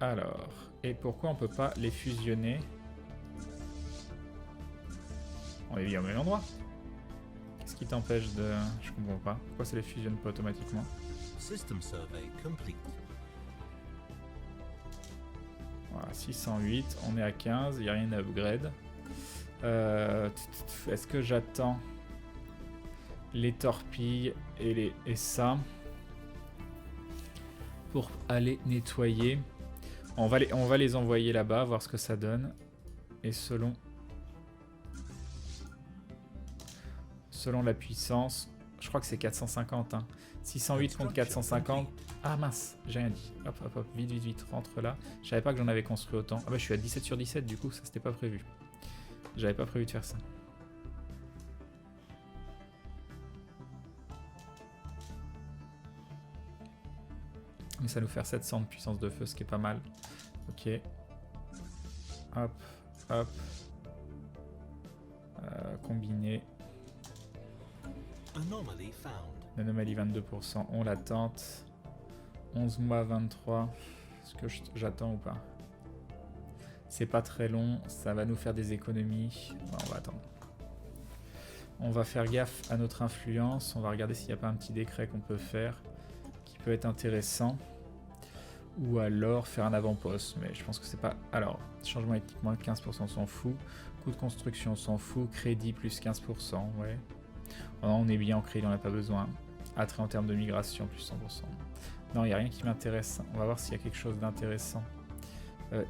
Alors, et pourquoi on peut pas les fusionner? On est bien au même endroit. Qu'est-ce qui t'empêche de... Je comprends pas. Pourquoi ça les fusionne pas automatiquement? System survey complete. Voilà, 608, on est à 15, il n'y a rien à upgrade. Est-ce que j'attends les torpilles et ça pour aller nettoyer? On va les envoyer là-bas, voir ce que ça donne. Et selon la puissance, je crois que c'est 450. Hein. 608 contre 450. Ah mince, j'ai rien dit. Hop, hop, hop, vite, vite, vite, rentre là. Je savais pas que j'en avais construit autant. Ah bah je suis à 17 sur 17 du coup, ça c'était pas prévu. J'avais pas prévu de faire ça. Mais ça nous fait 700 de puissance de feu, ce qui est pas mal. Ok. Hop, hop. Combiner. Anomalie 22%, on la tente. 11 mois 23. Est-ce que j'attends ou pas? C'est pas très long, ça va nous faire des économies. Ouais, on va attendre. On va faire gaffe à notre influence. On va regarder s'il n'y a pas un petit décret qu'on peut faire qui peut être intéressant. Ou alors faire un avant-poste. Mais je pense que c'est pas... Alors, changement éthique moins 15%, on s'en fout. Coût de construction, on s'en fout. Crédit plus 15%, ouais. Oh non, on est bien en crédit, on n'a pas besoin. Attrait en termes de migration, plus 100%. Non, il n'y a rien qui m'intéresse. On va voir s'il y a quelque chose d'intéressant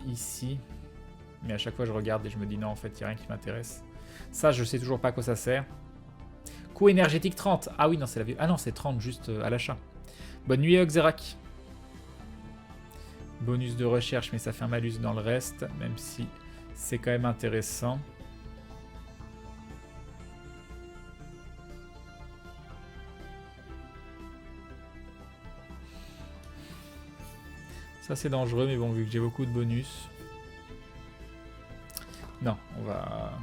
ici. Mais à chaque fois, je regarde et je me dis non, en fait, il n'y a rien qui m'intéresse. Ça, je sais toujours pas à quoi ça sert. Coût énergétique 30. Ah oui, non, c'est la vie. Ah non, c'est 30 juste à l'achat. Bonne nuit, Oxerac. Bonus de recherche, mais ça fait un malus dans le reste, même si c'est quand même intéressant. Ça c'est dangereux, mais bon, vu que j'ai beaucoup de bonus. Non, on va...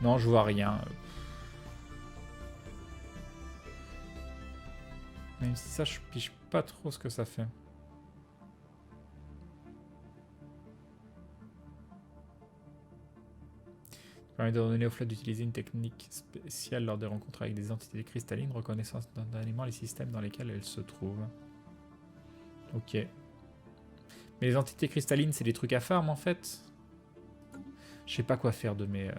Non, je vois rien. Même si ça, je piche pas trop ce que ça fait. Ça permet de donner au flotte d'utiliser une technique spéciale lors des rencontres avec des entités cristallines, reconnaissance instantanément les systèmes dans lesquels elles se trouvent. Ok. Mais les entités cristallines, c'est des trucs à farm en fait. Je sais pas quoi faire de mes...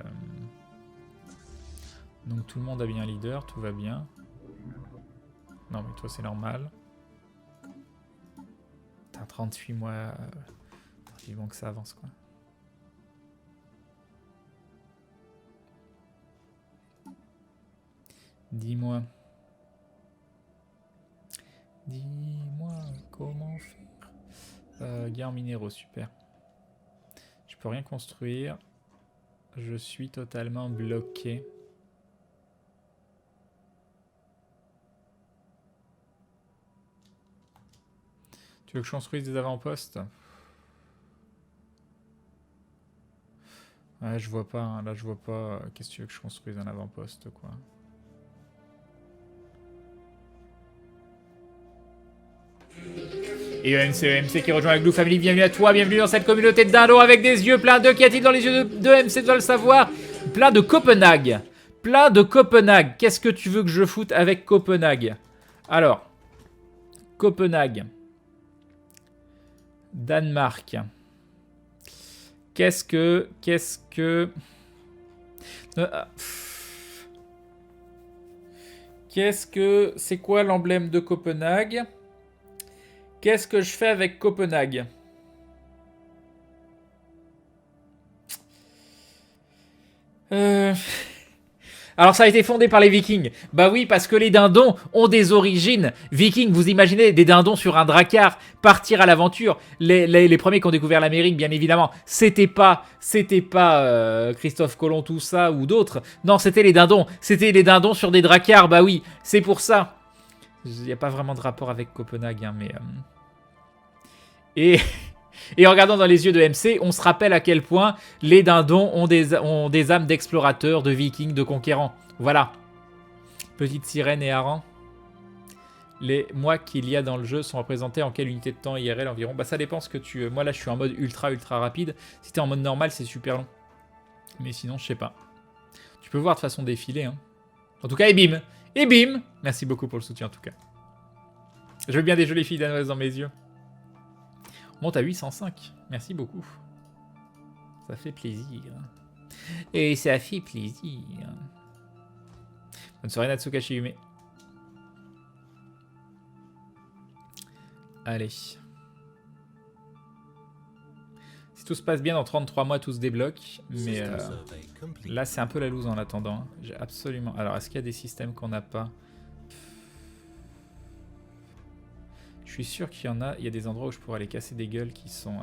Donc tout le monde a bien un leader, tout va bien. Non mais toi c'est normal. T'as 38 mois... Vivement que ça avance quoi. Dis-moi. Dis-moi comment faire. Guerre minéraux, super. Je peux rien construire. Je suis totalement bloqué. Tu veux que je construise des avant-postes? Ouais, je vois pas. Hein. Là, je vois pas. Qu'est-ce que tu veux que je construise un avant-poste, quoi? Et EMC qui rejoint la Glue Family, bienvenue à toi, bienvenue dans cette communauté de dindons avec des yeux pleins de... Qu'y a-t-il dans les yeux de EMC, tu dois le savoir? Plein de Copenhague. Plein de Copenhague. Qu'est-ce que tu veux que je foute avec Copenhague? Alors, Copenhague. Danemark. Qu'est-ce que... C'est quoi l'emblème de Copenhague? Qu'est-ce que je fais avec Copenhague? Alors ça a été fondé par les Vikings. Bah oui, parce que les dindons ont des origines vikings. Vous imaginez des dindons sur un drakkar partir à l'aventure. Les premiers qui ont découvert l'Amérique, bien évidemment, c'était pas Christophe Colomb, tout ça, ou d'autres. Non, c'était les dindons. C'était les dindons sur des drakkars. Bah oui, c'est pour ça. Il n'y a pas vraiment de rapport avec Copenhague, hein, mais... Et en regardant dans les yeux de MC, on se rappelle à quel point les dindons ont des âmes d'explorateurs, de vikings, de conquérants. Voilà. Petite sirène et hareng. les mois qu'il y a dans le jeu sont représentés en quelle unité de temps IRL environ? Bah ça dépend ce que tu... Moi là je suis en mode ultra rapide. Si t'es en mode normal c'est super long. Mais sinon je sais pas. Tu peux voir de façon défiler. Hein. En tout cas et bim. Et bim. Merci beaucoup pour le soutien en tout cas. Je veux bien des jolies filles danoises dans mes yeux. On monte à 805. Merci beaucoup. Ça fait plaisir. Et ça fait plaisir. Bonne soirée Natsukashi Yume. Allez. Si tout se passe bien, dans 33 mois, tout se débloque. Mais là, c'est un peu la loose en attendant. J'ai absolument... Alors, est-ce qu'il y a des systèmes qu'on n'a pas? Je suis sûr qu'il y en a. Il y a des endroits où je pourrais aller casser des gueules qui sont...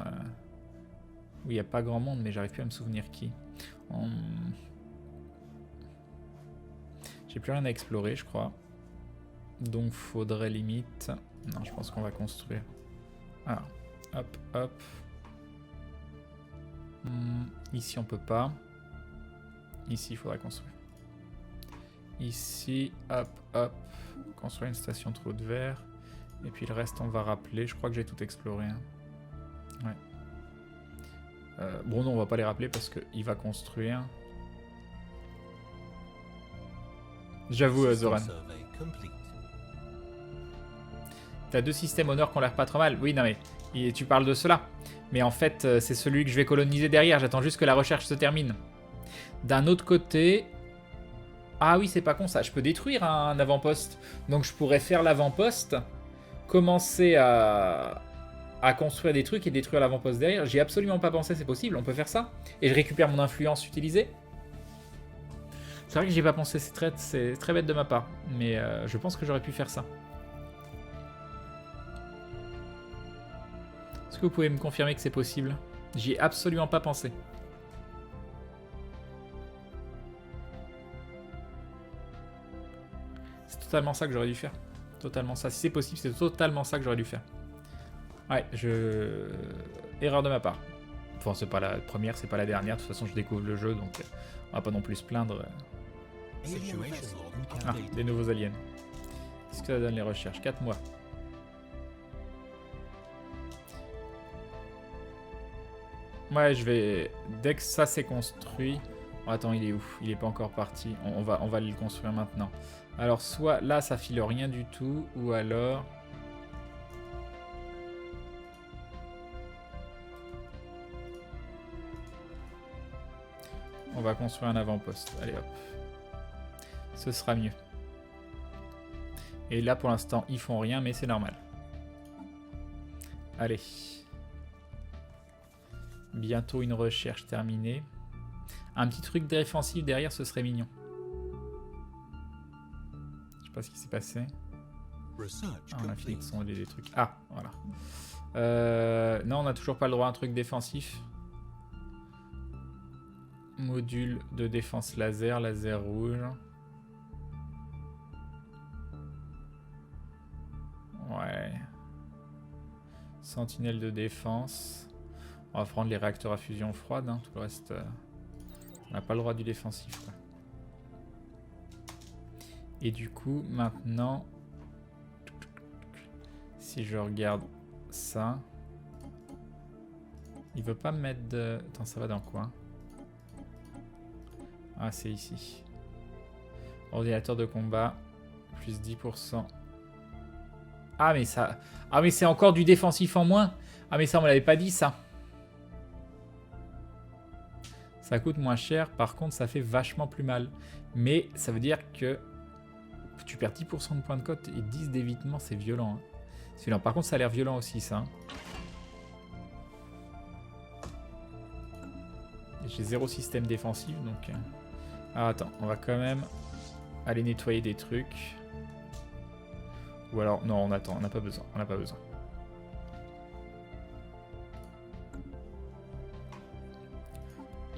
où il n'y a pas grand monde, mais j'arrive plus à me souvenir qui. J'ai plus rien à explorer, je crois. Donc, faudrait limite... Non, je pense qu'on va construire. Alors, hop, hop. Ici, on peut pas. Ici, il faudra construire. Ici, hop, hop. Construire une station trop de verre. Et puis le reste, on va rappeler. Je crois que j'ai tout exploré. Hein. Ouais. Bon, non, on va pas les rappeler parce qu'il va construire. J'avoue, Zoran. T'as 2 systèmes au nord qui ont l'air pas trop mal. Oui, non mais tu parles de cela. Mais en fait, c'est celui que je vais coloniser derrière. J'attends juste que la recherche se termine. D'un autre côté... Ah oui, c'est pas con ça. Je peux détruire un avant-poste. Donc je pourrais faire l'avant-poste, commencer à construire des trucs et détruire l'avant-poste derrière. J'y ai absolument pas pensé, c'est possible. On peut faire ça. Et je récupère mon influence utilisée. C'est vrai que j'y ai pas pensé. C'est très bête de ma part. Mais je pense que j'aurais pu faire ça. Est-ce que vous pouvez me confirmer que c'est possible? J'y ai absolument pas pensé. C'est totalement ça que j'aurais dû faire. Totalement ça. Si c'est possible, c'est totalement ça que j'aurais dû faire. Ouais, erreur de ma part. Enfin, c'est pas la première, c'est pas la dernière. De toute façon, je découvre le jeu, donc on va pas non plus se plaindre. Ah, des nouveaux aliens. Qu'est-ce que ça donne les recherches? 4 mois. Ouais, je vais... Dès que ça c'est construit... Oh, attends, il est où? Il est pas encore parti. On va le construire maintenant. Alors, soit là, ça file rien du tout, ou alors... On va construire un avant-poste. Allez, hop. Ce sera mieux. Et là, pour l'instant, ils font rien, mais c'est normal. Allez. Bientôt une recherche terminée. Un petit truc défensif derrière, ce serait mignon. Je sais pas ce qui s'est passé. Ah, on a fini de sonder des trucs. Ah, voilà. Non, on n'a toujours pas le droit à un truc défensif. Module de défense laser, laser rouge. Ouais. Sentinelle de défense. On va prendre les réacteurs à fusion froide. Hein. Tout le reste, on n'a pas le droit du défensif. Quoi. Et du coup, maintenant, si je regarde ça, il veut pas me mettre de... Attends, ça va dans quoi? Ah, c'est ici. Ordinateur de combat, plus 10%. Ah, mais ça... Ah, mais c'est encore du défensif en moins. Ah, mais ça, on me l'avait pas dit, ça. Ça coûte moins cher. Par contre, ça fait vachement plus mal. Mais ça veut dire que tu perds 10% de points de cote et 10 d'évitement. C'est violent. Hein. C'est violent. Par contre, ça a l'air violent aussi, ça. J'ai 0 système défensif, donc... Alors, attends. On va quand même aller nettoyer des trucs. Ou alors... Non, on attend. On n'a pas besoin. On n'a pas besoin.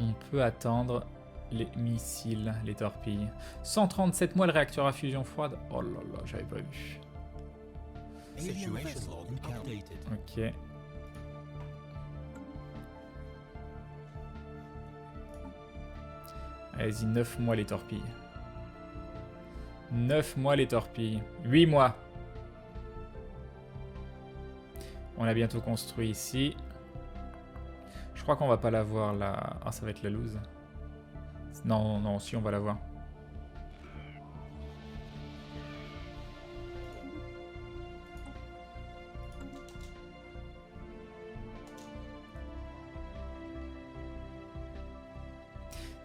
On peut attendre les missiles, les torpilles. 137 mois le réacteur à fusion froide. Oh là là, j'avais pas vu. Ok. Allez-y, 9 mois les torpilles. 9 mois les torpilles. 8 mois. On a bientôt construit ici. Je crois qu'on va pas l'avoir là. Ah, ça va être la loose. Non, non, si on va l'avoir.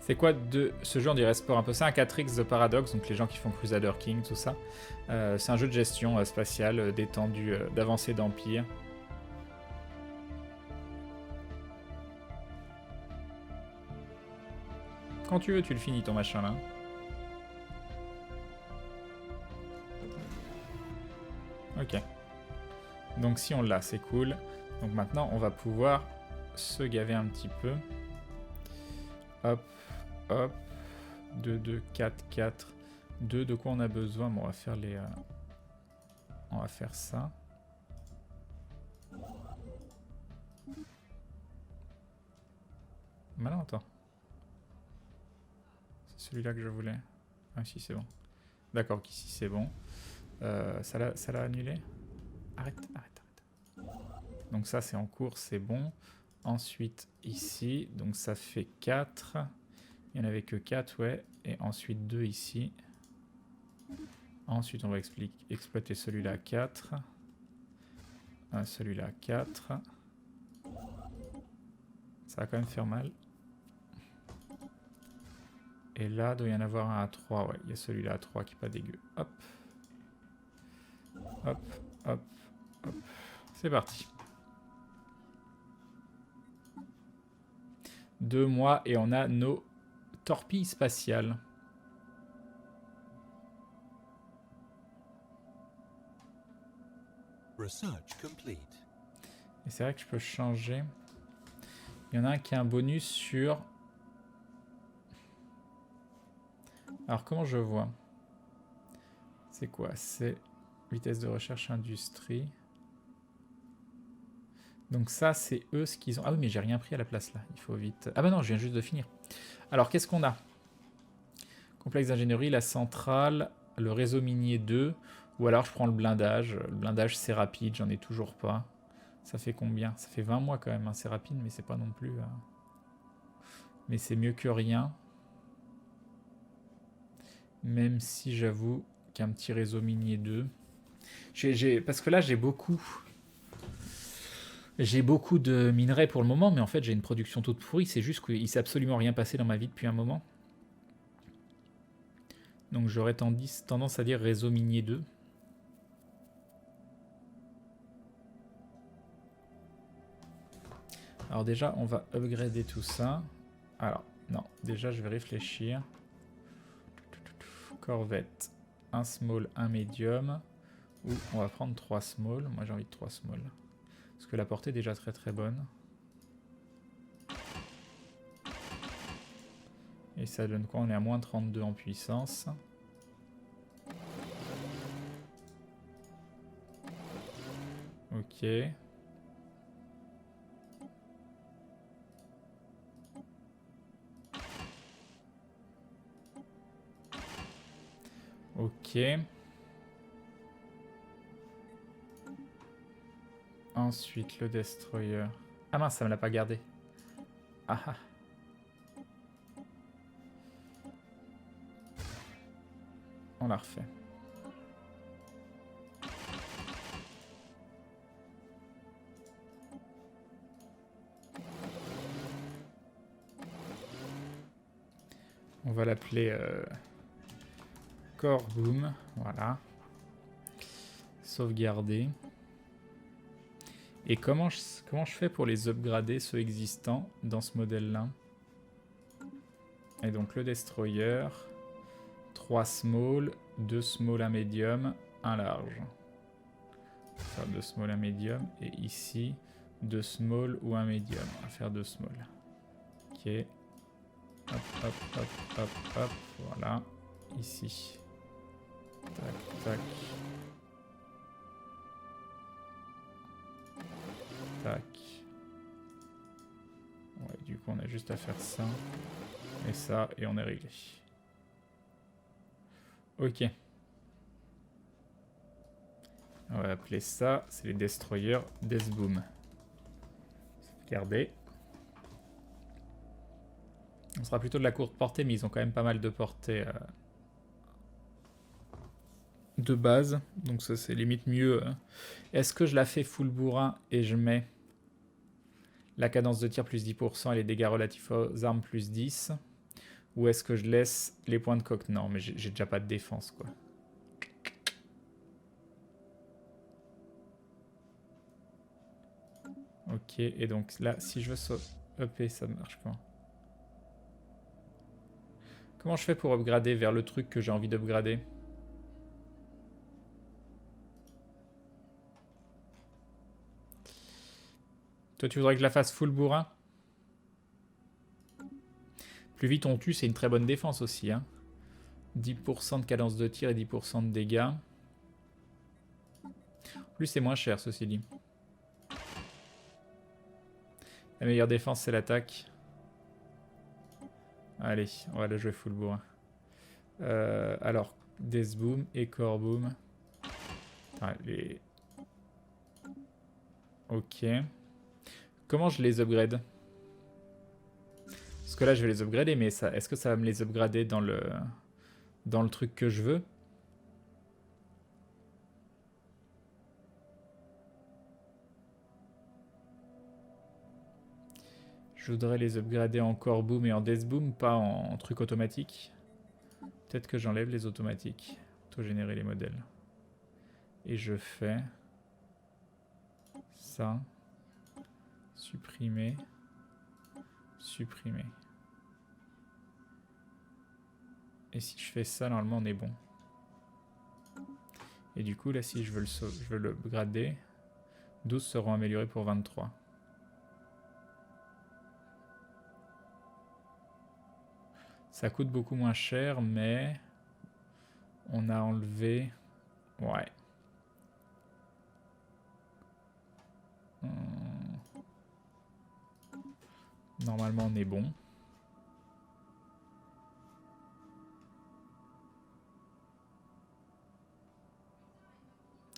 C'est quoi de ce jeu? On dirait sport un peu. C'est un 4X de Paradox, donc les gens qui font Crusader King, tout ça. C'est un jeu de gestion spatiale, détendu, d'avancée d'empire. Quand tu veux, tu le finis ton machin là. Ok. Donc si on l'a, c'est cool. Donc maintenant, on va pouvoir se gaver un petit peu. Hop, hop. 2, 2, 4, 4. 2, de quoi on a besoin? Bon, on va faire les... on va faire ça. Mais non, attends. C'est celui-là que je voulais. Ah, si, c'est bon. D'accord, qu'ici, c'est bon. Ça l'a annulé? Arrête, arrête, arrête. Donc ça, c'est en cours, c'est bon. Ensuite, ici, donc ça fait 4. Il n'y en avait que 4, ouais. Et ensuite 2 ici. Ensuite, on va exploiter celui-là 4. Celui-là 4. Ça va quand même faire mal. Et là, il doit y en avoir un à 3. Ouais, il y a celui-là à 3 qui n'est pas dégueu. Hop. Hop, hop, hop. C'est parti. 2 mois et on a nos torpilles spatiales. Research complete. Et c'est vrai que je peux changer. Il y en a un qui a un bonus sur... Alors comment je vois? C'est quoi? C'est vitesse de recherche industrie. Donc ça, c'est eux ce qu'ils ont. Ah oui, mais j'ai rien pris à la place là. Il faut vite... Ah bah non, je viens juste de finir. Alors, qu'est-ce qu'on a? Complexe d'ingénierie, la centrale, le réseau minier 2. Ou alors, je prends le blindage. Le blindage, c'est rapide, j'en ai toujours pas. Ça fait combien? Ça fait 20 mois quand même. Hein. C'est rapide, mais c'est pas non plus... Mais c'est mieux que rien. Même si j'avoue qu'un petit réseau minier 2... Parce que là, j'ai beaucoup... J'ai beaucoup de minerais pour le moment, mais en fait, j'ai une production toute pourrie. C'est juste qu'il ne s'est absolument rien passé dans ma vie depuis un moment. Donc, j'aurais tendance à dire réseau minier 2. Alors déjà, on va upgrader tout ça. Alors, non, déjà, je vais réfléchir. Corvette, un small, un medium. Ou on va prendre 3 small. Moi, j'ai envie de 3 small. Parce que la portée est déjà très très bonne. Et ça donne quoi? On est à moins 32 en puissance. Ok. Ok. Ensuite, le destroyer. Ah mince, ça me l'a pas gardé. Ah ah. On la refait. On va l'appeler Core Boom. Voilà. Sauvegarder. Et comment je fais pour les upgrader, ceux existants, dans ce modèle-là? Et donc le destroyer, 3 small, 2 small, 1 medium, 1 large. On va faire 2 small, 1 medium. Et ici, 2 small ou 1 medium. On va faire 2 small. Ok. Hop, hop, hop, hop, hop. Voilà. Ici. Tac, tac. Tac. Ouais, du coup, on a juste à faire ça. Et ça, et on est réglé. Ok. On va appeler ça, c'est les destroyers Deathboom. Regardez. On sera plutôt de la courte portée, mais ils ont quand même pas mal de portée de base. Donc ça c'est limite mieux. Est-ce que je la fais full bourrin et je mets la cadence de tir plus 10% et les dégâts relatifs aux armes plus 10? Ou est-ce que je laisse les points de coque? Non, mais j'ai déjà pas de défense, quoi. Ok, et donc là, si je veux upper, ça marche pas. Comment je fais pour upgrader vers le truc que j'ai envie d'upgrader? Toi, tu voudrais que je la fasse full bourrin? Plus vite on tue, c'est une très bonne défense aussi. Hein. 10% de cadence de tir et 10% de dégâts. Plus c'est moins cher, ceci dit. La meilleure défense, c'est l'attaque. Allez, on va la jouer full bourrin. Alors, Deathboom et Coreboom. Les... Ok. Comment je les upgrade? Parce que là, je vais les upgrader, mais est-ce que ça va me les upgrader dans le truc que je veux? Je voudrais les upgrader en Coreboom et en Deathboom, pas en truc automatique. Peut-être que j'enlève les automatiques. Auto-générer les modèles. Et je fais ça. Supprimer. Supprimer. Et si je fais ça, normalement on est bon. Et du coup, là, si je veux le upgrader, 12 seront améliorés pour 23. Ça coûte beaucoup moins cher, mais on a enlevé... Ouais. Normalement, on est bon.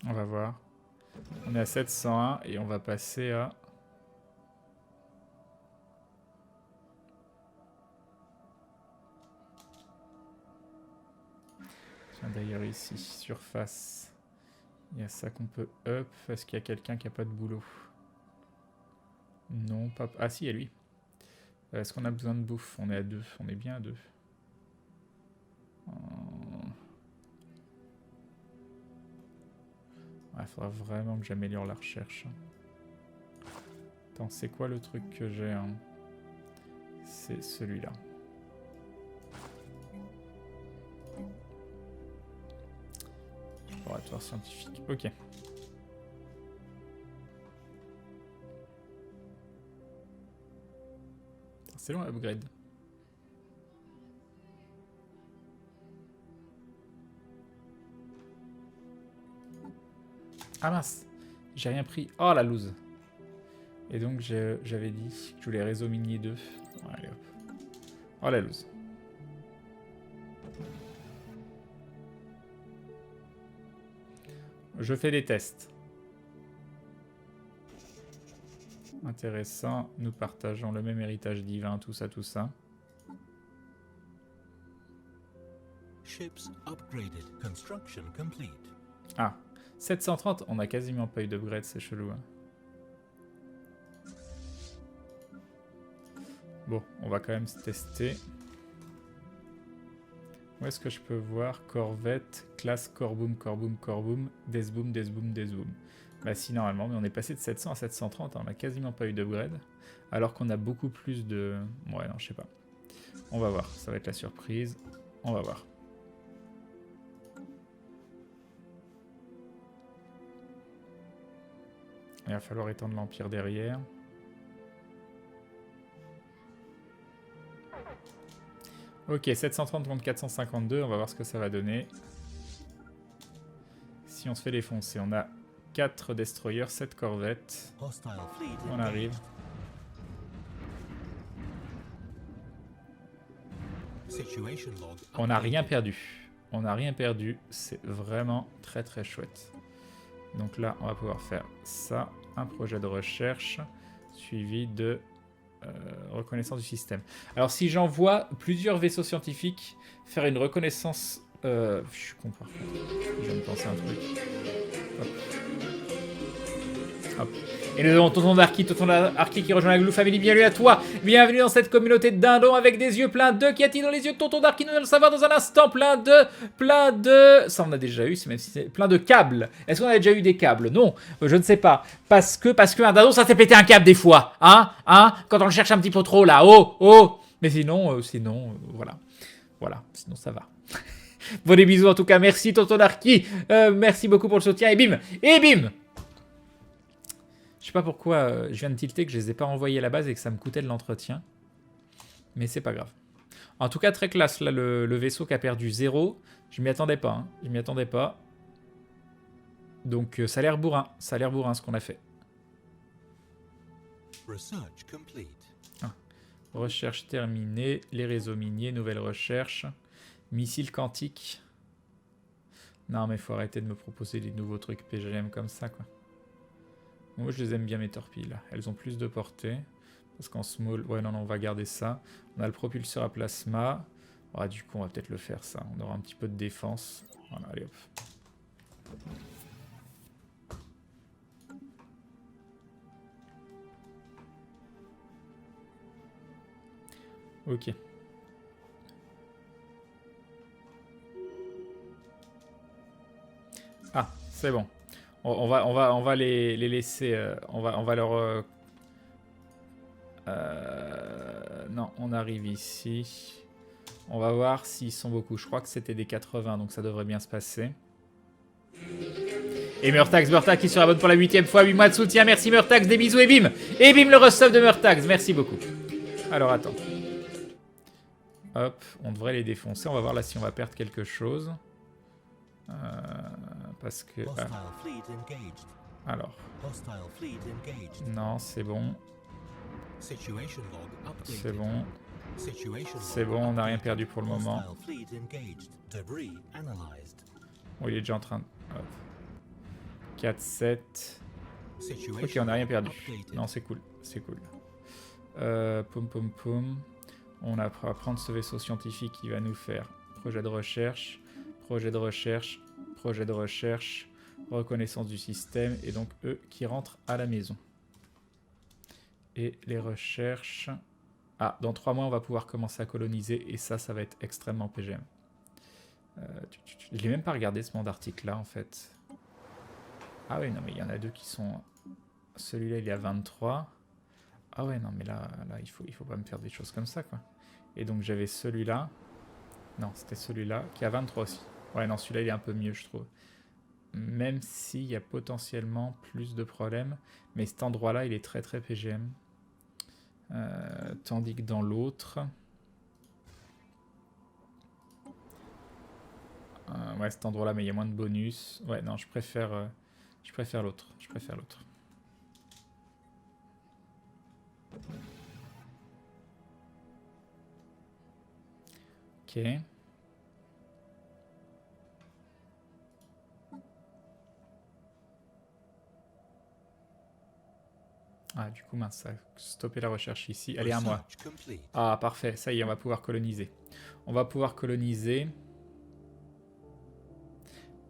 On va voir. On est à 701 et on va passer à... Tiens, d'ailleurs ici, surface. Il y a ça qu'on peut up. Est-ce qu'il y a quelqu'un qui n'a pas de boulot? Non, pas... Ah si, il y a lui. Est-ce qu'on a besoin de bouffe? On est à 2. On est bien à 2. Il faudra vraiment que j'améliore la recherche. Attends, c'est quoi le truc que j'ai hein? C'est celui-là. Laboratoire scientifique. Ok. C'est long l'upgrade. Ah mince, j'ai rien pris. Oh la loose. Et donc j'avais dit que je voulais réseau minier 2. Allez hop. Oh la loose. Je fais des tests. Intéressant. Nous partageons le même héritage divin, tout ça, tout ça. Ships upgraded. Construction complete. Ah, 730, on a quasiment pas eu d'upgrade, c'est chelou. Hein. Bon, on va quand même se tester. Où est-ce que je peux voir Corvette, classe Coreboom, Coreboom, Coreboom, Deathboom, Deathboom, Deathboom. Bah si, normalement, mais on est passé de 700 à 730, hein, on a quasiment pas eu d'upgrade. Alors qu'on a beaucoup plus de... Ouais, non, je sais pas. On va voir, ça va être la surprise. On va voir. Il va falloir étendre l'Empire derrière. Ok, 730 contre 452, on va voir ce que ça va donner. Si on se fait défoncer, on a 4 destroyers, 7 corvettes. On arrive. On n'a rien perdu. On n'a rien perdu. C'est vraiment très très chouette. Donc là, on va pouvoir faire ça. Un projet de recherche suivi de reconnaissance du système. Alors si j'envoie plusieurs vaisseaux scientifiques faire une reconnaissance... je suis con par contre. Je viens de penser à un truc. Hop. Hop. Et nous avons Tonton Darky qui rejoint la Glou Family. Bienvenue à toi. Bienvenue dans cette communauté de dindons avec des yeux pleins de... Qu'y a-t-il dans les yeux de Tonton Darky? Nous allons le savoir dans un instant. Plein de... Ça on a déjà eu, même si c'est plein de câbles. Est-ce qu'on a déjà eu des câbles? Non, je ne sais pas. Parce que un dindon, ça s'est pété un câble des fois. Hein? Quand on le cherche un petit peu trop là. Oh. Mais sinon, voilà. Voilà, sinon ça va. Bon, des bisous en tout cas. Merci Tonton Darky. Merci beaucoup pour le soutien. Et bim. Je sais pas pourquoi je viens de tilter que je les ai pas envoyés à la base et que ça me coûtait de l'entretien. Mais c'est pas grave. En tout cas, très classe, là, le vaisseau qui a perdu 0. Je m'y attendais pas. Hein. Je m'y attendais pas. Donc, ça a l'air bourrin. Ça a l'air bourrin, ce qu'on a fait. Recherche terminée. Les réseaux miniers. Nouvelle recherche. Missile quantique. Non, mais faut arrêter de me proposer des nouveaux trucs PGM comme ça, quoi. Moi, je les aime bien, mes torpilles, là. Elles ont plus de portée. Parce qu'en small... Ouais, non, on va garder ça. On a le propulseur à plasma. Ah, du coup, on va peut-être le faire, ça. On aura un petit peu de défense. Voilà, allez, hop. Ok. Ah, c'est bon. On va les laisser. On va leur... non, on arrive ici. On va voir s'ils sont beaucoup. Je crois que c'était des 80, donc ça devrait bien se passer. Et Murtax qui se rabonne pour la 8e fois. 8 mois de soutien. Merci Murtax, des bisous et bim. Et bim le resub de Murtax. Merci beaucoup. Alors attends. Hop, on devrait les défoncer. On va voir là si on va perdre quelque chose. Parce que... Alors. Non, c'est bon. C'est bon. C'est bon, on n'a rien perdu pour le moment. Bon, il est déjà en train de... 4, 7... Ok, on n'a rien perdu. Non, c'est cool. C'est cool. Poum. On va prendre ce vaisseau scientifique qui va nous faire projet de recherche, reconnaissance du système, et donc eux qui rentrent à la maison. Et les recherches... Ah, dans 3 mois, on va pouvoir commencer à coloniser, et ça va être extrêmement PGM. Je l'ai même pas regardé ce monde d'article-là, en fait. Ah ouais, non, mais il y en a 2 qui sont... Celui-là, il est à 23. Ah ouais, non, mais là il faut pas me faire des choses comme ça, quoi. Et donc, j'avais celui-là. Non, c'était celui-là, qui a 23 aussi. Ouais, non, celui-là, il est un peu mieux, je trouve. Même s'il y a potentiellement plus de problèmes. Mais cet endroit-là, il est très, très PGM. Tandis que dans l'autre... ouais, cet endroit-là, mais il y a moins de bonus. Ouais, non, je préfère l'autre. Ok. Ah, du coup, mince, ça a stoppé la recherche ici. Allez, à moi. Ah, parfait. Ça y est, on va pouvoir coloniser.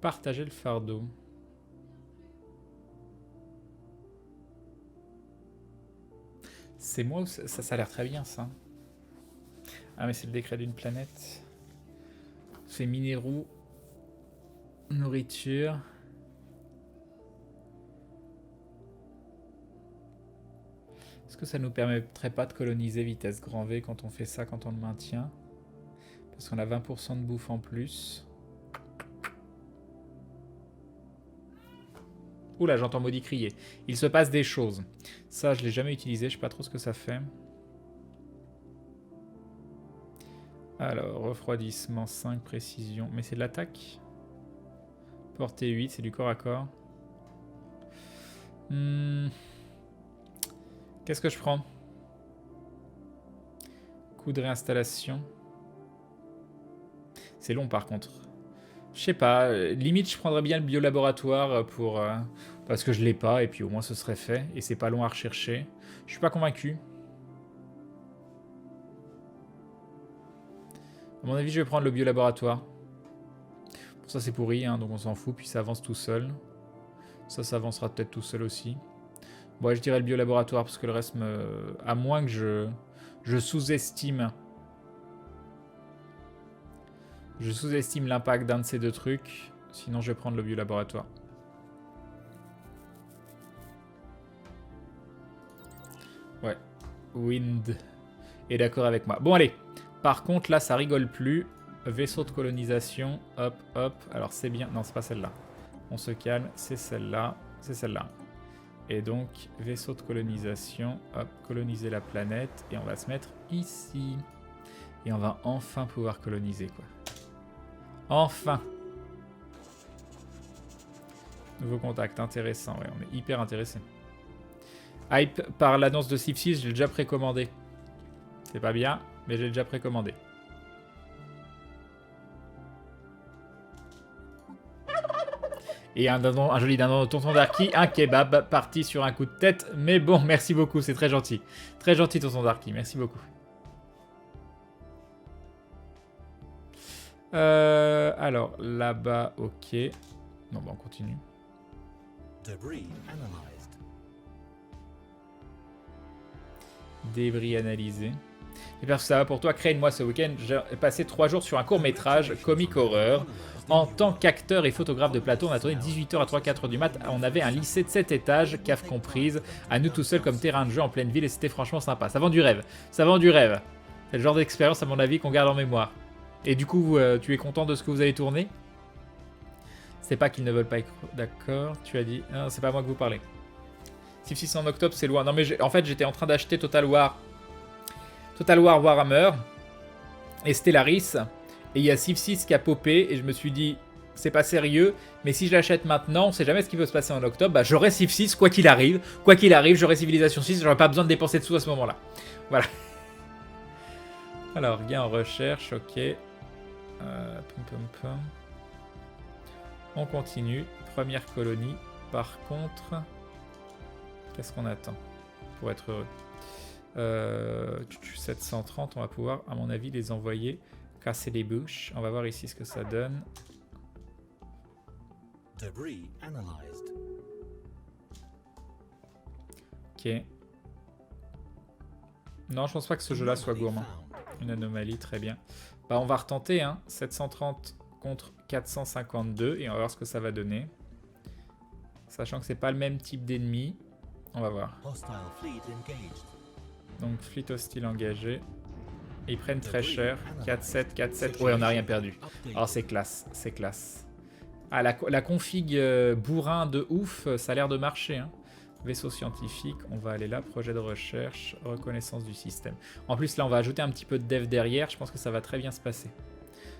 Partager le fardeau. C'est moi ou ça a l'air très bien, ça. Ah, mais c'est le décret d'une planète. C'est minéraux. Nourriture. Est-ce que ça nous permettrait pas de coloniser vitesse grand V quand on fait ça, quand on le maintient? Parce qu'on a 20% de bouffe en plus. Oula, j'entends Maudit crier. Il se passe des choses. Ça, je l'ai jamais utilisé, je sais pas trop ce que ça fait. Alors, refroidissement 5, précision. Mais c'est de l'attaque. Portée 8, c'est du corps à corps. Qu'est-ce que je prends? Coup de réinstallation. C'est long par contre. Je sais pas, limite je prendrais bien le biolaboratoire pour... parce que je l'ai pas, et puis au moins ce serait fait, et c'est pas long à rechercher. Je suis pas convaincu. À mon avis, je vais prendre le biolaboratoire. Pour ça c'est pourri, hein, donc on s'en fout, puis ça avance tout seul. Ça avancera peut-être tout seul aussi. Bon, je dirais le biolaboratoire, parce que le reste me... À moins que je sous-estime... Je sous-estime l'impact d'un de ces deux trucs. Sinon, je vais prendre le biolaboratoire. Ouais. Wind est d'accord avec moi. Bon, allez. Par contre, là, ça rigole plus. Vaisseau de colonisation. Hop, hop. Alors, c'est bien. Non, c'est pas celle-là. On se calme. C'est celle-là. C'est celle-là. Et donc, vaisseau de colonisation. Hop, coloniser la planète. Et on va se mettre ici. Et on va enfin pouvoir coloniser, quoi. Enfin. Nouveau contact, intéressant. Ouais, on est hyper intéressé. Hype par l'annonce de Civ 6, je l'ai déjà précommandé. C'est pas bien, mais j'ai déjà précommandé. Et un joli dindon de tonton Darky, un kebab parti sur un coup de tête. Mais bon, merci beaucoup, c'est très gentil. Très gentil tonton Darky, merci beaucoup. Alors, là-bas, ok. Non, bah on continue. Débris analysés. J'espère que ça va pour toi. Crane-moi ce week-end. J'ai passé 3 jours sur un court-métrage, comique horreur. En tant qu'acteur et photographe de plateau, on a tourné 18h à 3-4h du mat. On avait un lycée de 7 étages, cave comprise, à nous tout seuls comme terrain de jeu en pleine ville et c'était franchement sympa. Ça vend du rêve. Ça vend du rêve. C'est le genre d'expérience, à mon avis, qu'on garde en mémoire. Et du coup, tu es content de ce que vous avez tourné? C'est pas qu'ils ne veulent pas être d'accord. Tu as dit... Non, c'est pas à moi que vous parlez. Civ 6 en octobre, c'est loin. Non, mais en fait, j'étais en train d'acheter Total War Warhammer et Stellaris. Et il y a Civ 6 qui a popé. Et je me suis dit, c'est pas sérieux. Mais si je l'achète maintenant, on sait jamais ce qui peut se passer en octobre. Bah, j'aurai Civ 6, quoi qu'il arrive. Quoi qu'il arrive, j'aurai Civilisation 6. J'aurai pas besoin de dépenser de sous à ce moment-là. Voilà. Alors, gain en recherche, ok. On continue. Première colonie. Par contre, qu'est-ce qu'on attend pour être heureux 730, on va pouvoir, à mon avis, les envoyer casser les bouches. On va voir ici ce que ça donne. Ok. Non, je pense pas que ce jeu-là soit gourmand. Une anomalie, très bien. Bah, on va retenter, hein. 730 contre 452 et on va voir ce que ça va donner. Sachant que c'est pas le même type d'ennemi. On va voir. Donc, fleet hostile engagé. Ils prennent très cher. 4-7, 4-7. Ouais, on n'a rien perdu. Oh, c'est classe, c'est classe. Ah, la config bourrin de ouf, ça a l'air de marcher, hein. Vaisseau scientifique, on va aller là. Projet de recherche, reconnaissance du système. En plus, là, on va ajouter un petit peu de dev derrière. Je pense que ça va très bien se passer.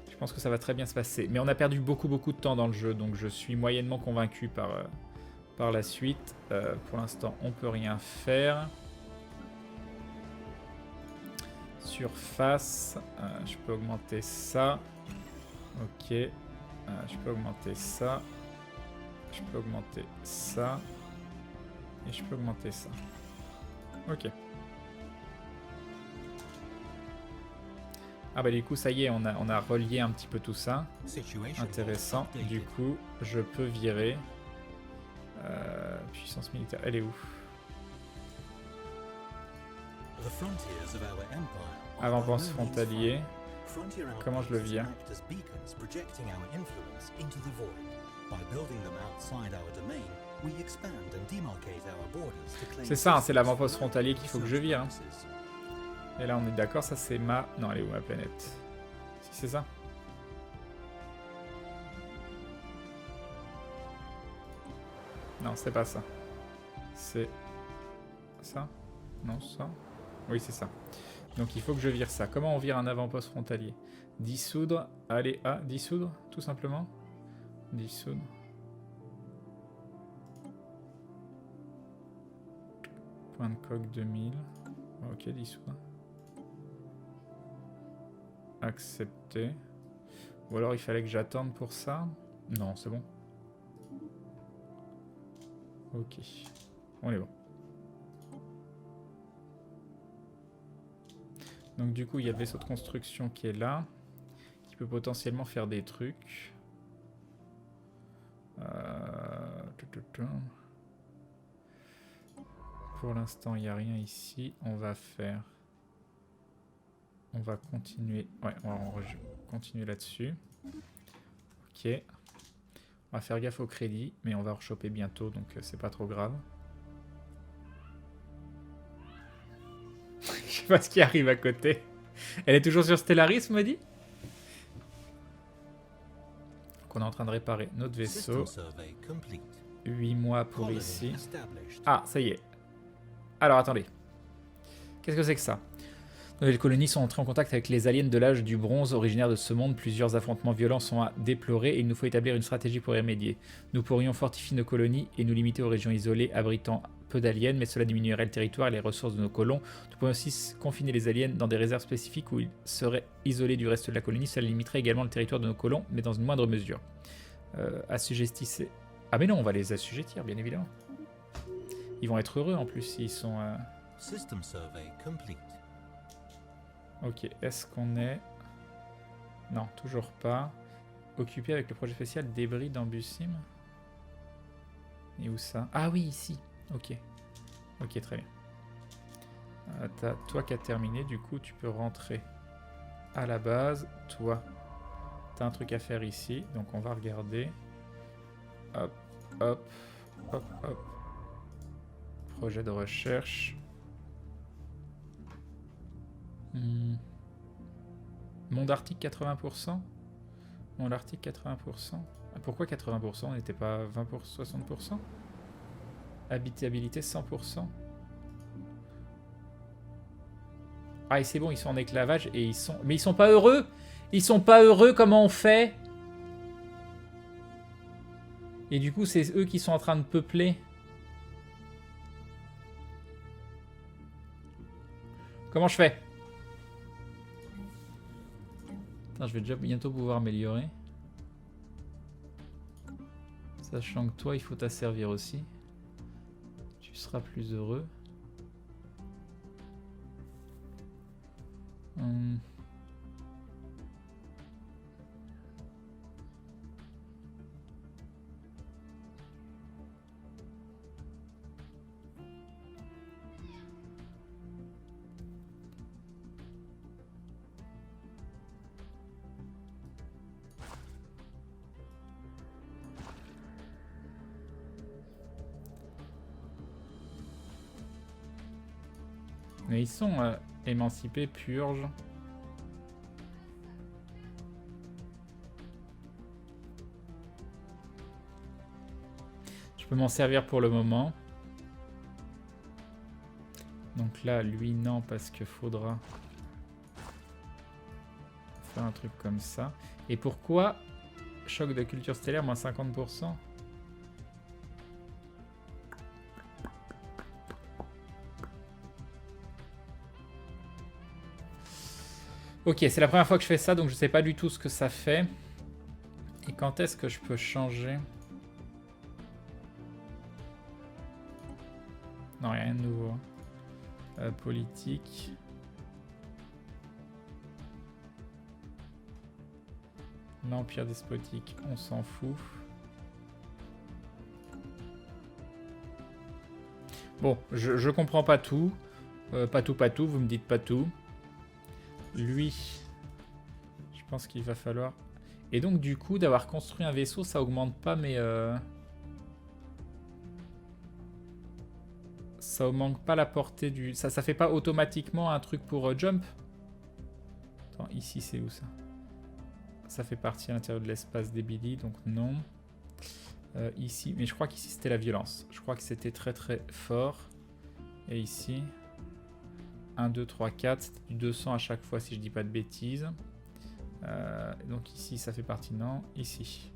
Je pense que ça va très bien se passer. Mais on a perdu beaucoup de temps dans le jeu, donc je suis moyennement convaincu par la suite. Pour l'instant, on peut rien faire. Surface, je peux augmenter ça. Ok. Je peux augmenter ça. Je peux augmenter ça. Et je peux augmenter ça. Ok. Ah bah du coup ça y est, on a relié un petit peu tout ça. Intéressant. Du coup, je peux virer. Puissance militaire, elle est où? Avant-poste frontalier. Comment je le vire? C'est ça, hein, c'est l'avant-poste frontalier qu'il faut que je vire. Hein. Et là on est d'accord, ça c'est ma... Non, elle est où ma planète? Si c'est ça. Non, c'est pas ça. C'est... ça? Non, ça? Oui, c'est ça. Donc il faut que je vire ça. Comment on vire un avant-poste frontalier? Dissoudre. Allez, à dissoudre, tout simplement. Dissoudre. Point de coque 2000. Ok, dissoudre. Accepter. Ou alors il fallait que j'attende pour ça. Non, c'est bon. Ok. On est bon. Donc du coup, il y a le vaisseau de construction qui est là. Qui peut potentiellement faire des trucs. Pour l'instant, il n'y a rien ici. On va faire... On va continuer... Ouais, on va continuer là-dessus. Ok. On va faire gaffe au crédit, mais on va rechoper bientôt, donc c'est pas trop grave. Je sais pas ce qui arrive à côté. Elle est toujours sur Stellaris, on m'a dit. Donc on est en train de réparer notre vaisseau. 8 mois pour ici. Ah, ça y est. Alors, attendez. Qu'est-ce que c'est que ça? Les colonies sont entrées en contact avec les aliens de l'âge du bronze originaires de ce monde. Plusieurs affrontements violents sont à déplorer et il nous faut établir une stratégie pour y remédier. Nous pourrions fortifier nos colonies et nous limiter aux régions isolées abritant peu d'aliens, mais cela diminuerait le territoire et les ressources de nos colons. Nous pourrions aussi confiner les aliens dans des réserves spécifiques où ils seraient isolés du reste de la colonie. Cela limiterait également le territoire de nos colons, mais dans une moindre mesure. Assujettissez... Ah mais non, on va les assujettir, bien évidemment. Ils vont être heureux en plus s'ils sont... System survey complete. Ok, est-ce qu'on est... Non, toujours pas. Occupé avec le projet spécial débris d'Ambusim. Et où ça? Ah oui, ici. Ok. Ok, très bien. Toi qui as terminé, du coup, tu peux rentrer à la base. Toi, t'as un truc à faire ici. Donc on va regarder. Hop, hop, hop, hop. Projet de recherche. Monde Arctique 80%. Monde Arctique 80%. Pourquoi 80%? On n'était pas 20%, 60%? Habitabilité 100%. Ah et c'est bon, ils sont en esclavage et ils sont... Mais ils sont pas heureux! Ils sont pas heureux, comment on fait? Et du coup, c'est eux qui sont en train de peupler. Comment je fais? Attends, je vais déjà bientôt pouvoir améliorer. Sachant que toi, il faut t'asservir aussi. Tu seras plus heureux. Mais ils sont émancipés, purge. Je peux m'en servir pour le moment. Donc là, lui, non, parce qu'il faudra faire un truc comme ça. Et pourquoi choc de culture stellaire, moins 50%? Ok, c'est la première fois que je fais ça, donc je sais pas du tout ce que ça fait. Et quand est-ce que je peux changer? Non, rien de nouveau. Politique. L'empire despotique, on s'en fout. Bon, je comprends pas tout. Pas tout, vous me dites pas tout. Lui, je pense qu'il va falloir... Et donc du coup, d'avoir construit un vaisseau, ça augmente pas mes... Ça augmente pas la portée du... Ça fait pas automatiquement un truc pour jump? Attends, ici c'est où ça? Ça fait partie à l'intérieur de l'espace des Billy, donc non. Ici, mais je crois qu'ici c'était la violence. Je crois que c'était très très fort. Et ici... 1, 2, 3, 4, c'était du 200 à chaque fois si je dis pas de bêtises. Donc ici ça fait partie, non. Ici.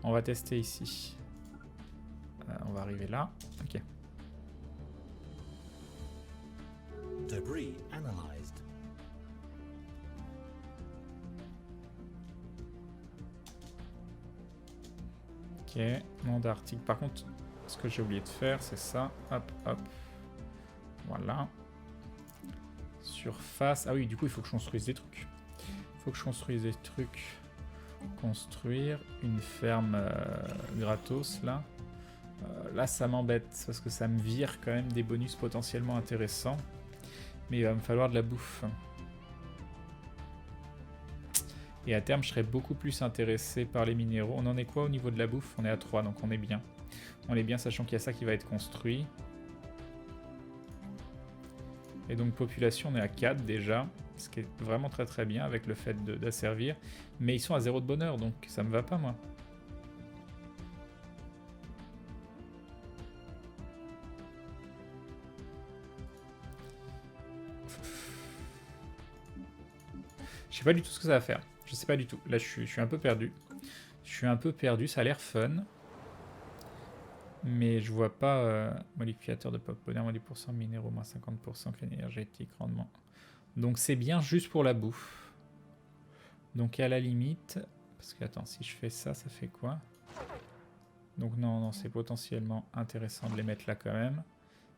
On va tester ici. On va arriver là. Ok. Debris analyzed. Ok, monde arctique. Par contre, ce que j'ai oublié de faire, c'est ça. Hop, hop. Voilà. Surface. Ah oui, du coup, il faut que je construise des trucs. Il faut que je construise des trucs. Construire une ferme gratos, là. Là, ça m'embête, parce que ça me vire quand même des bonus potentiellement intéressants. Mais il va me falloir de la bouffe. Et à terme, je serais beaucoup plus intéressé par les minéraux. On en est quoi au niveau de la bouffe? On est à 3, donc on est bien. On est bien, sachant qu'il y a ça qui va être construit. Et donc population, on est à 4 déjà. Ce qui est vraiment très très bien avec le fait d'asservir. Mais ils sont à 0 de bonheur, donc ça me va pas, moi. Je sais pas du tout ce que ça va faire. Je sais pas du tout. Là, je suis un peu perdu. Je suis un peu perdu. Ça a l'air fun. Mais je vois pas modificateur de pop bonheur, 10% minéraux, moins 50% clé énergétique, rendement. Donc c'est bien juste pour la bouffe. Donc à la limite... Parce que attends, si je fais ça, ça fait quoi? Donc non, non, c'est potentiellement intéressant de les mettre là quand même.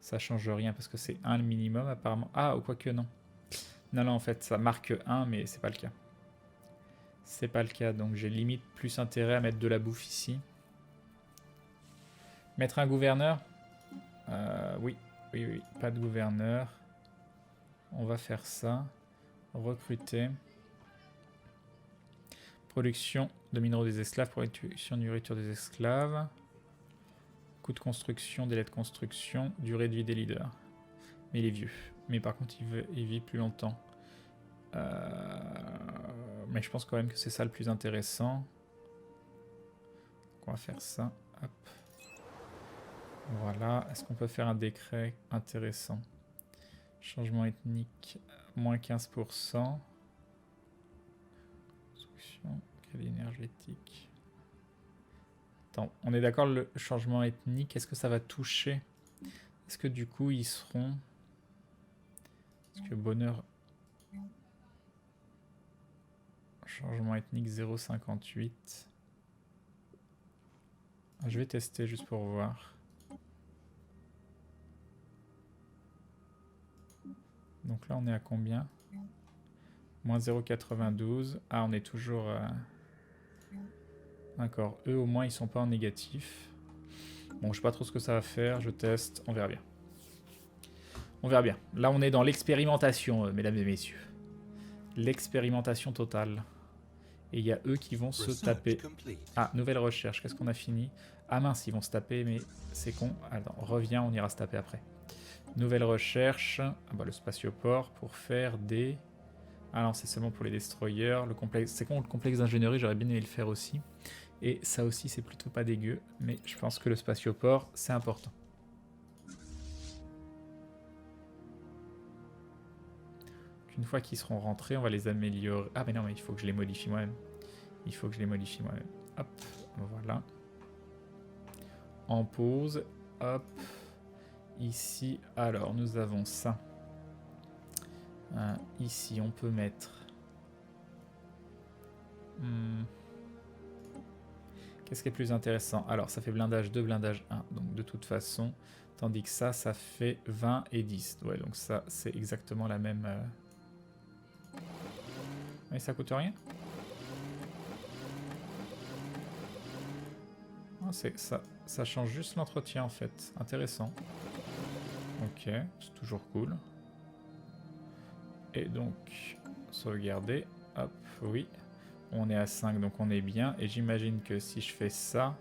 Ça change rien parce que c'est 1 le minimum apparemment. Ah, ou quoique non. Non, non, en fait, ça marque 1, mais c'est pas le cas. C'est pas le cas, donc j'ai limite plus intérêt à mettre de la bouffe ici. Mettre un gouverneur? Oui, oui, oui, pas de gouverneur. On va faire ça. Recruter. Production de minéraux des esclaves, production de nourriture des esclaves. Coût de construction, délai de construction, durée de vie des leaders. Mais il est vieux. Mais par contre, il vit plus longtemps. Mais je pense quand même que c'est ça le plus intéressant. Donc on va faire ça. Hop. Voilà. Est-ce qu'on peut faire un décret intéressant? Changement ethnique, moins 15%. Construction, quelle énergétique. Attends, on est d'accord, le changement ethnique, est-ce que ça va toucher? Est-ce que du coup, ils seront... Est-ce que bonheur... Changement ethnique 0,58. Je vais tester juste pour voir. Donc là, on est à combien? Moins 0,92. Ah, on est toujours... D'accord. Eux, au moins, ils sont pas en négatif. Bon, je sais pas trop ce que ça va faire. Je teste. On verra bien. On verra bien. Là, on est dans l'expérimentation, mesdames et messieurs. L'expérimentation totale. Et il y a eux qui vont se taper. Ah, nouvelle recherche. Qu'est-ce qu'on a fini? Ah mince, ils vont se taper, mais c'est con. Attends, reviens, on ira se taper après. Nouvelle recherche. Ah bah, le spatioport pour faire des... Ah non, c'est seulement pour les destroyers. Le complexe... C'est con, le complexe d'ingénierie, j'aurais bien aimé le faire aussi. Et ça aussi, c'est plutôt pas dégueu. Mais je pense que le spatioport, c'est important. Une fois qu'ils seront rentrés, on va les améliorer. Ah mais non, mais il faut que je les modifie moi-même. Il faut que je les modifie moi-même. Hop, voilà. En pause. Hop. Ici, alors, nous avons ça. Ici, on peut mettre... Qu'est-ce qui est plus intéressant? Alors, ça fait blindage 2, blindage 1. Donc, de toute façon, tandis que ça fait 20 et 10. Ouais, donc ça, c'est exactement la même... Mais ça coûte rien. Oh, ça change juste l'entretien en fait. Intéressant. Ok, c'est toujours cool. Et donc, sauvegarder. Hop, oui. On est à 5, donc on est bien. Et j'imagine que si je fais ça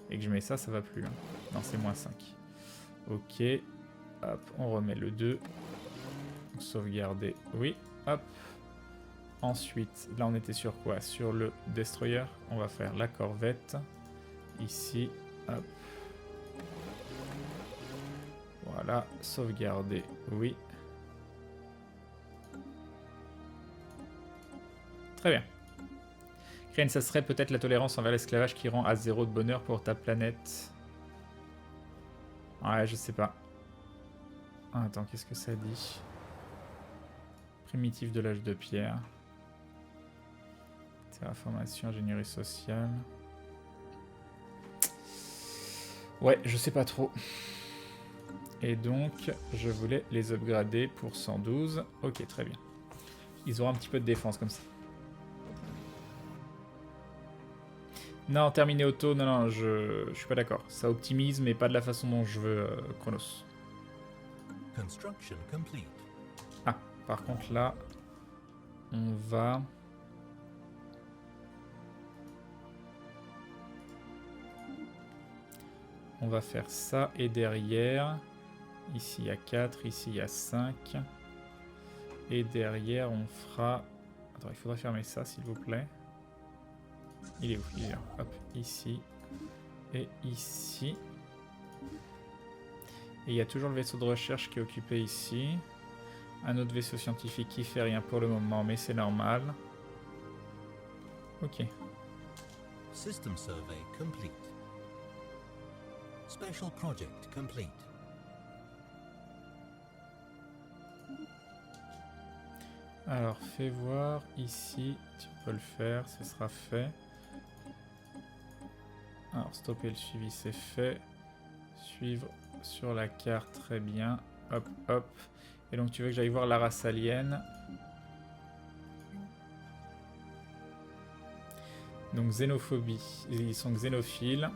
et que je mets ça, ça va plus. Hein. Non, c'est moins 5. Ok. Hop, on remet le 2. Sauvegarder. Oui. Hop. Ensuite, là on était sur quoi? Sur le destroyer. On va faire la corvette. Ici. Hop. Voilà. Sauvegarder. Oui. Très bien. Crane, ça serait peut-être la tolérance envers l'esclavage qui rend à 0 de bonheur pour ta planète. Ouais, je sais pas. Ah, attends, qu'est-ce que ça dit? Primitif de l'âge de pierre. Terraformation, ingénierie sociale. Ouais, je sais pas trop. Et donc, je voulais les upgrader pour 112. Ok, très bien. Ils auront un petit peu de défense comme ça. Non, terminer auto, non, je suis pas d'accord. Ça optimise, mais pas de la façon dont je veux Chronos. Construction complete. Ah, par contre là, on va... On va faire ça, et derrière, ici il y a 4, ici il y a 5. Et derrière, on fera... Attends, il faudrait fermer ça, s'il vous plaît. Il est où? Il est là. Hop, ici. Et ici. Et il y a toujours le vaisseau de recherche qui est occupé ici. Un autre vaisseau scientifique qui fait rien pour le moment, mais c'est normal. Ok. System survey complete. Special project complete. Alors, fais voir ici. Tu peux le faire, ce sera fait. Alors, stopper le suivi, c'est fait. Suivre sur la carte, très bien. Hop, hop. Et donc, tu veux que j'aille voir la race alien. Donc, xénophobie. Ils sont xénophiles.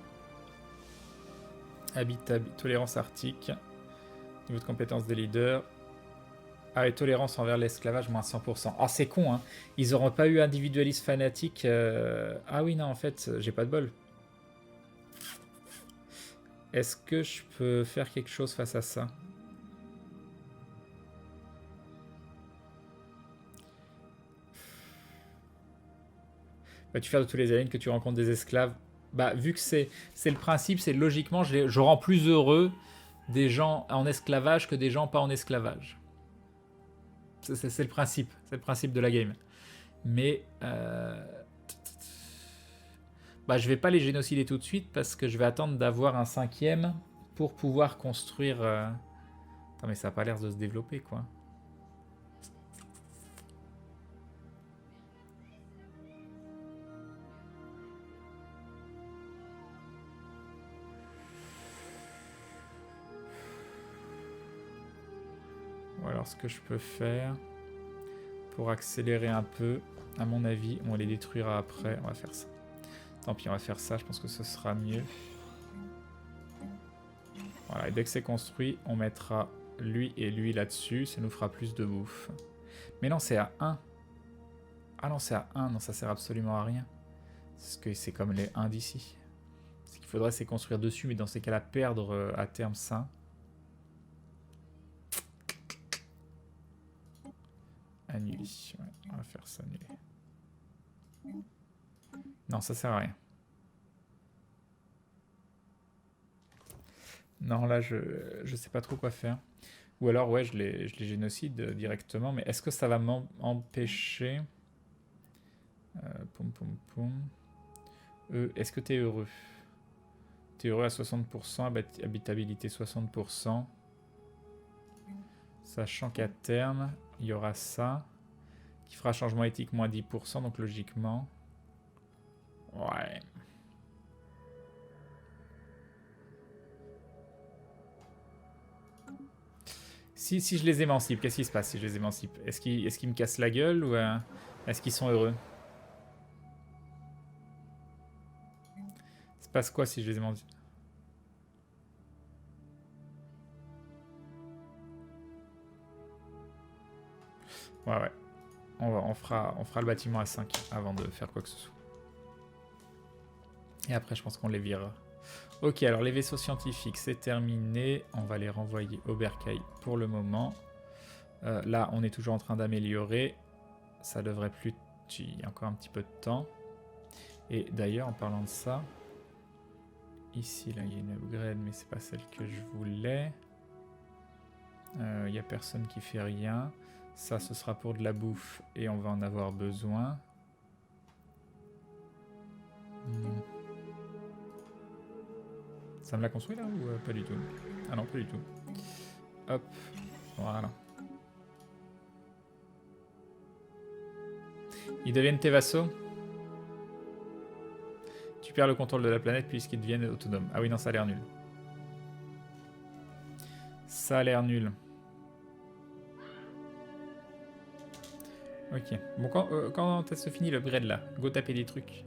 Tolérance arctique. Niveau de compétence des leaders. Ah, et tolérance envers l'esclavage, moins 100%. Ah, c'est con, hein. Ils auront pas eu individualisme fanatique. Ah oui, non, en fait, j'ai pas de bol. Est-ce que je peux faire quelque chose face à ça? Bah, tu fais de tous les aliens que tu rencontres des esclaves. Bah, vu que c'est le principe, c'est logiquement, je rends plus heureux des gens en esclavage que des gens pas en esclavage. C'est le principe. C'est le principe de la game. Mais... bah, je vais pas les génocider tout de suite parce que je vais attendre d'avoir un 5e pour pouvoir construire... Attends, mais ça a pas l'air de se développer, quoi. Ou alors ce que je peux faire pour accélérer un peu, à mon avis, on les détruira après. On va faire ça. Tant pis, on va faire ça, je pense que ce sera mieux. Voilà, et dès que c'est construit, on mettra lui et lui là-dessus. Ça nous fera plus de bouffe. Mais non, c'est à 1. Ah non, c'est à 1. Non, ça sert absolument à rien. Parce que c'est comme les 1 d'ici. Ce qu'il faudrait, c'est construire dessus, mais dans ces cas-là, perdre à terme ça. Annuler. Ouais, on va faire ça, annuler. Non, ça sert à rien. Non, là, je sais pas trop quoi faire. Ou alors, ouais, je les génocide directement. Mais est-ce que ça va m'empêcher... Poum, poum, poum. Est-ce que t'es heureux? T'es heureux à 60%, habitabilité 60%. Sachant qu'à terme, il y aura ça. Qui fera changement éthique moins 10%, donc logiquement... Ouais... Si je les émancipe, qu'est-ce qui se passe si je les émancipe? Est-ce qu'ils me cassent la gueule ou est-ce qu'ils sont heureux? Il se passe quoi si je les émancipe? Ouais. On fera le bâtiment à 5 avant de faire quoi que ce soit. Et après, je pense qu'on les virera. Ok, alors les vaisseaux scientifiques, c'est terminé. On va les renvoyer au bercail pour le moment. Là, on est toujours en train d'améliorer. Ça devrait plus... Il y a encore un petit peu de temps. Et d'ailleurs, en parlant de ça... Ici, là, il y a une upgrade, mais c'est pas celle que je voulais. Il n'y a personne qui fait rien. Ça, ce sera pour de la bouffe et on va en avoir besoin. Ça me l'a construit là ou pas du tout? Ah non, pas du tout. Hop, voilà. Ils deviennent tes vassaux? Tu perds le contrôle de la planète puisqu'ils deviennent autonomes. Ah oui, non, ça a l'air nul. Ça a l'air nul. Ok. Bon, quand ça se finit l'upgrade là? Go taper des trucs.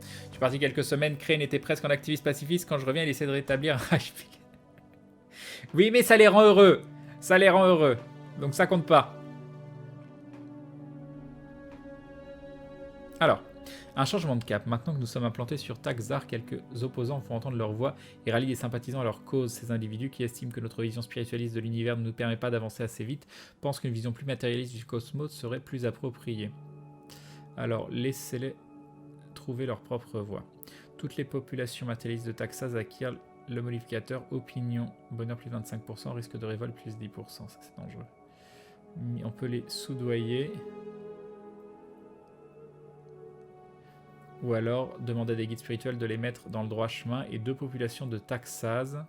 Je suis parti quelques semaines, Crane était presque en activiste pacifiste. Quand je reviens, il essaie de rétablir un HP. Oui, mais ça les rend heureux. Ça les rend heureux. Donc ça compte pas. Alors, un changement de cap. Maintenant que nous sommes implantés sur Taxar, quelques opposants font entendre leur voix et rallient des sympathisants à leur cause. Ces individus qui estiment que notre vision spiritualiste de l'univers ne nous permet pas d'avancer assez vite pensent qu'une vision plus matérialiste du cosmos serait plus appropriée. Alors, laissez-les trouver leur propre voie. Toutes les populations matérialistes de Taxas acquièrent le modificateur opinion. Bonheur plus 25%, risque de révolte plus 10%. Ça, c'est dangereux. On peut les soudoyer. Ou alors demander à des guides spirituels de les mettre dans le droit chemin. Et 2 populations de Taxas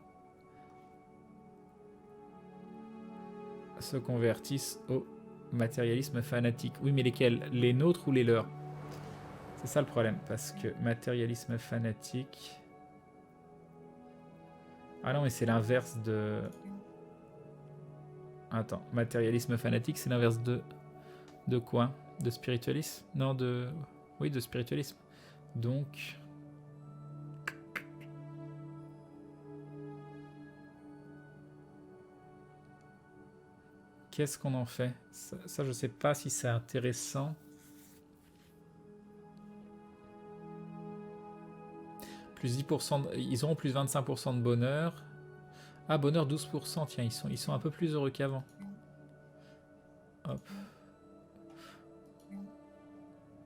se convertissent au matérialisme fanatique. Oui, mais lesquels? Les nôtres ou les leurs? C'est ça le problème. Parce que matérialisme fanatique... Ah non, mais c'est l'inverse de... Attends, matérialisme fanatique, c'est l'inverse de... De quoi? De spiritualisme? Non, de... Oui, de spiritualisme. Donc... Qu'est-ce qu'on en fait? Ça, je sais pas si c'est intéressant. Plus 10%, ils auront plus 25% de bonheur. Ah, bonheur 12%, tiens, ils sont un peu plus heureux qu'avant. Hop.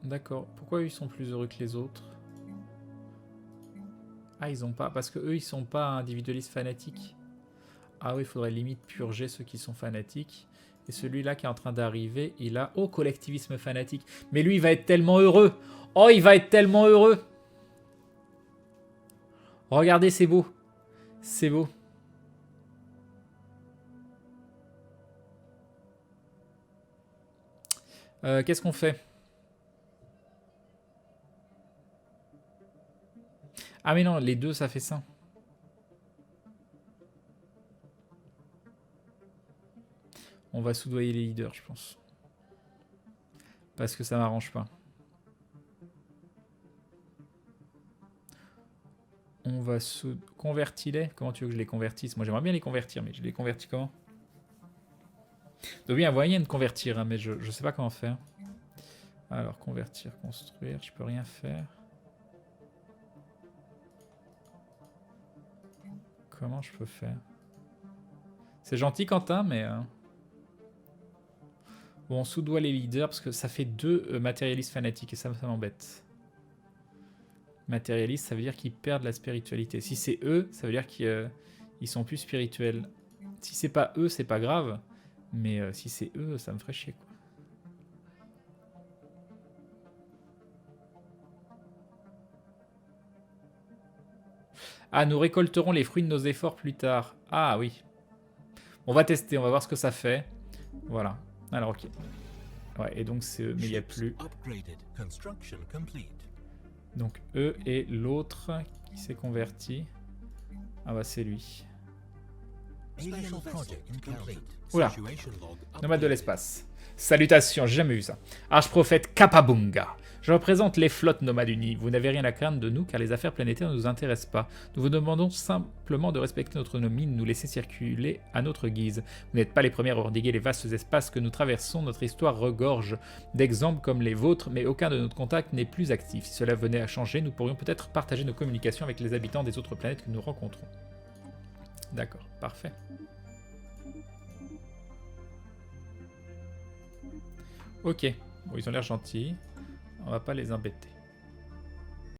D'accord. Pourquoi eux, ils sont plus heureux que les autres? Ah, ils ont pas... Parce que eux, ils sont pas individualistes fanatiques. Ah oui, il faudrait limite purger ceux qui sont fanatiques. Et celui-là qui est en train d'arriver, il a... Oh, collectivisme fanatique. Mais lui, il va être tellement heureux. Oh, il va être tellement heureux. Regardez, c'est beau. C'est beau. Qu'est-ce qu'on fait? Ah mais non, les deux, ça fait ça. On va soudoyer les leaders, je pense. Parce que ça m'arrange pas. On va convertir-les. Comment tu veux que je les convertisse? Moi, j'aimerais bien les convertir, mais je les convertis comment? Il doit bien y avoir moyen de convertir, hein, mais je sais pas comment faire. Alors, convertir, construire, je peux rien faire. Comment je peux faire? C'est gentil, Quentin, mais... Bon, on soudoie les leaders, parce que ça fait 2 matérialistes fanatiques, et ça m'embête. Matérialistes, ça veut dire qu'ils perdent la spiritualité. Si c'est eux, ça veut dire qu'ils sont plus spirituels. Si c'est pas eux, c'est pas grave. Mais si c'est eux, ça me ferait chier, quoi. Ah, nous récolterons les fruits de nos efforts plus tard. Ah oui. On va tester, on va voir ce que ça fait. Voilà. Alors, ok. Ouais, et donc c'est eux, mais il n'y a plus. Donc eux et l'autre qui s'est converti. Ah bah c'est lui. Oula. Nomade de l'espace. Salutations, j'ai jamais vu ça. Arche-prophète Kapabunga. Je représente les flottes nomades unies. Vous n'avez rien à craindre de nous car les affaires planétaires ne nous intéressent pas. Nous vous demandons simplement de respecter notre autonomie, de nous laisser circuler à notre guise. Vous n'êtes pas les premiers à endiguer les vastes espaces que nous traversons. Notre histoire regorge d'exemples comme les vôtres, mais aucun de nos contacts n'est plus actif. Si cela venait à changer, nous pourrions peut-être partager nos communications avec les habitants des autres planètes que nous rencontrons. D'accord, parfait. Ok, bon, ils ont l'air gentils. On va pas les embêter.